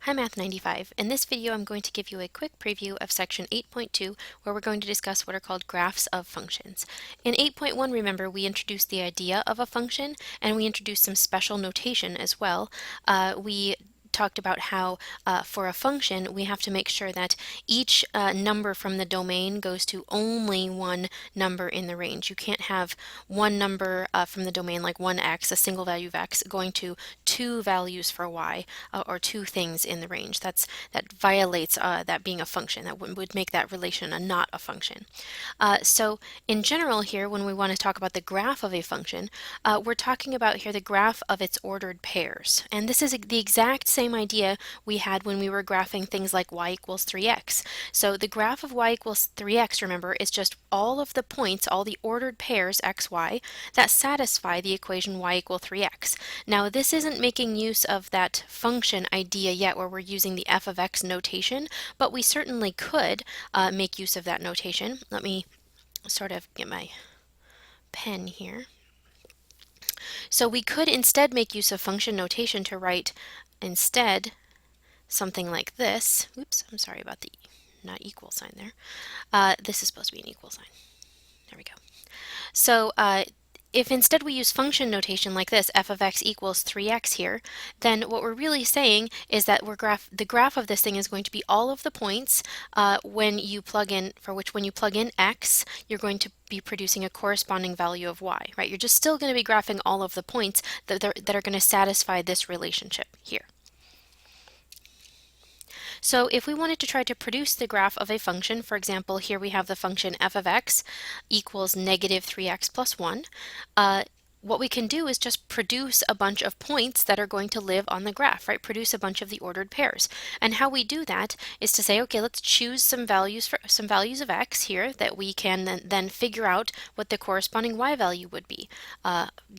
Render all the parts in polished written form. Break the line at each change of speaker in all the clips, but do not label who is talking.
Hi Math 95. In this video I'm going to give you a quick preview of section 8.2 where we're going to discuss what are called graphs of functions. In 8.1, remember, we introduced the idea of a function and we introduced some special notation as well. We talked about how for a function we have to make sure that each number from the domain goes to only one number in the range. You can't have one number from the domain like 1x, a single value of x, going to two values for y or two things in the range. That violates that being a function. That would make that relation not a function. So in general here, when we want to talk about the graph of a function, we're talking about here the graph of its ordered pairs. And this is the exact same idea we had when we were graphing things like y equals 3x. So the graph of y equals 3x, remember, is just all of the points, all the ordered pairs x, y, that satisfy the equation y equal 3x. Now this isn't making use of that function idea yet where we're using the f of x notation, but we certainly could make use of that notation. Let me sort of get my pen here. So we could instead make use of function notation to write instead something like this. Oops, I'm sorry about the not equal sign there. This is supposed to be an equal sign. There we go. So if instead we use function notation like this, f of x equals 3x here, then what we're really saying is that the graph of this thing is going to be all of the points when you plug in x, you're going to be producing a corresponding value of y, right? You're just still going to be graphing all of the points that are going to satisfy this relationship here. So if we wanted to try to produce the graph of a function, for example, here we have the function f of x equals negative 3x plus 1, what we can do is just produce a bunch of points that are going to live on the graph, right? Produce a bunch of the ordered pairs. And how we do that is to say, okay, let's choose some values of x here that we can then figure out what the corresponding y value would be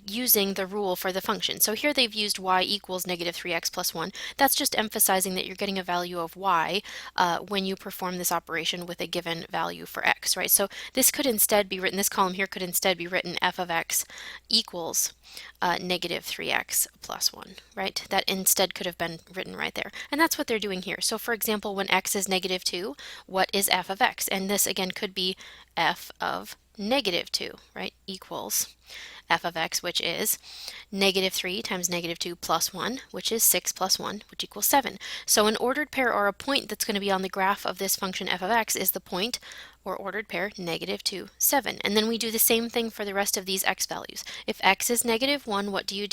using the rule for the function. So here they've used y equals negative 3x plus 1. That's just emphasizing that you're getting a value of y when you perform this operation with a given value for x, right? So this could instead be written, this column here could instead be written f of x equals negative 3x plus 1, right? That instead could have been written right there. And that's what they're doing here. So for example, when x is negative 2, what is f of x? And this again could be f of negative 2, right? Equals f of x, which is negative 3 times negative 2 plus 1, which is 6 plus 1, which equals 7. So an ordered pair, or a point that's going to be on the graph of this function f of x, is the point or ordered pair negative 2, 7. And then we do the same thing for the rest of these x values. If x is negative 1, what do?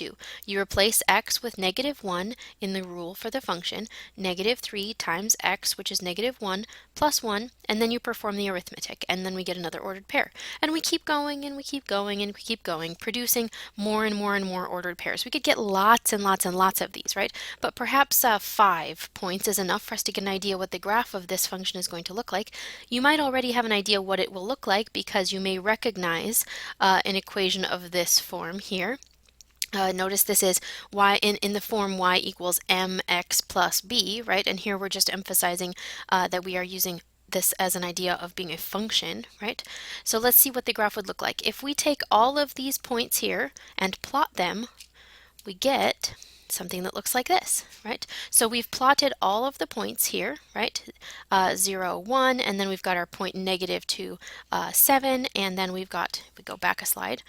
You replace x with negative 1 in the rule for the function, negative 3 times x, which is negative 1, plus 1, and then you perform the arithmetic, and then we get another ordered pair. And we keep going, and we keep going, and we keep going, producing more and more and more ordered pairs. We could get lots and lots and lots of these, right? But perhaps 5 points is enough for us to get an idea what the graph of this function is going to look like. You might already have an idea what it will look like because you may recognize an equation of this form here. Notice this is y in the form y equals mx plus b, right? And here we're just emphasizing that we are using this as an idea of being a function, right? So let's see what the graph would look like. If we take all of these points here and plot them, we get something that looks like this, right? So we've plotted all of the points here, right? 0, 1, and then we've got our point negative 2, 7, and then we've got, if we go back a slide,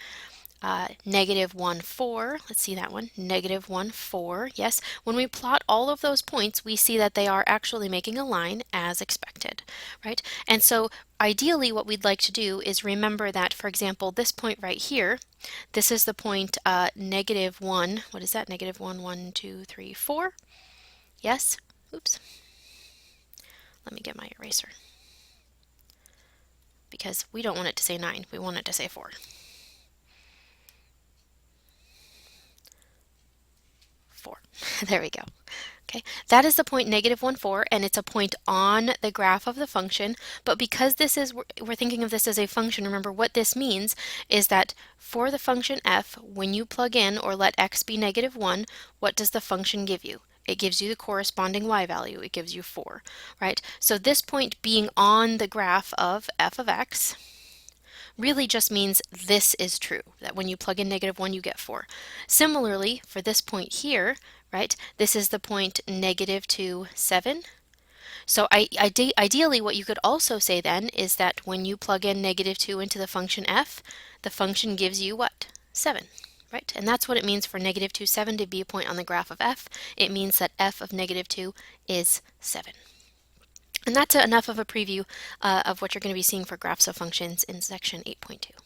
negative 1, 4. Let's see that one. Negative 1, 4. Yes. When we plot all of those points, we see that they are actually making a line as expected, right? And so ideally what we'd like to do is remember that, for example, this point right here, this is the point negative 1. What is that? Negative 1, 1, 2, 3, 4. Yes. Oops. Let me get my eraser. Because we don't want it to say 9. We want it to say 4. There we go. Okay, that is the point negative 1, 4, and it's a point on the graph of the function, but because this is, we're thinking of this as a function, remember what this means is that for the function f, when you plug in or let x be negative 1, what does the function give you? It gives you the corresponding y value. It gives you 4, right? So this point being on the graph of f of x really just means this is true, that when you plug in negative 1, you get 4. Similarly, for this point here, right? This is the point -2, 7. So ideally, what you could also say then is that when you plug in -2 into the function f, the function gives you what? 7, right? And that's what it means for -2, 7 to be a point on the graph of f. It means that f of -2 is 7. And that's enough of a preview of what you're going to be seeing for graphs of functions in section 8.2.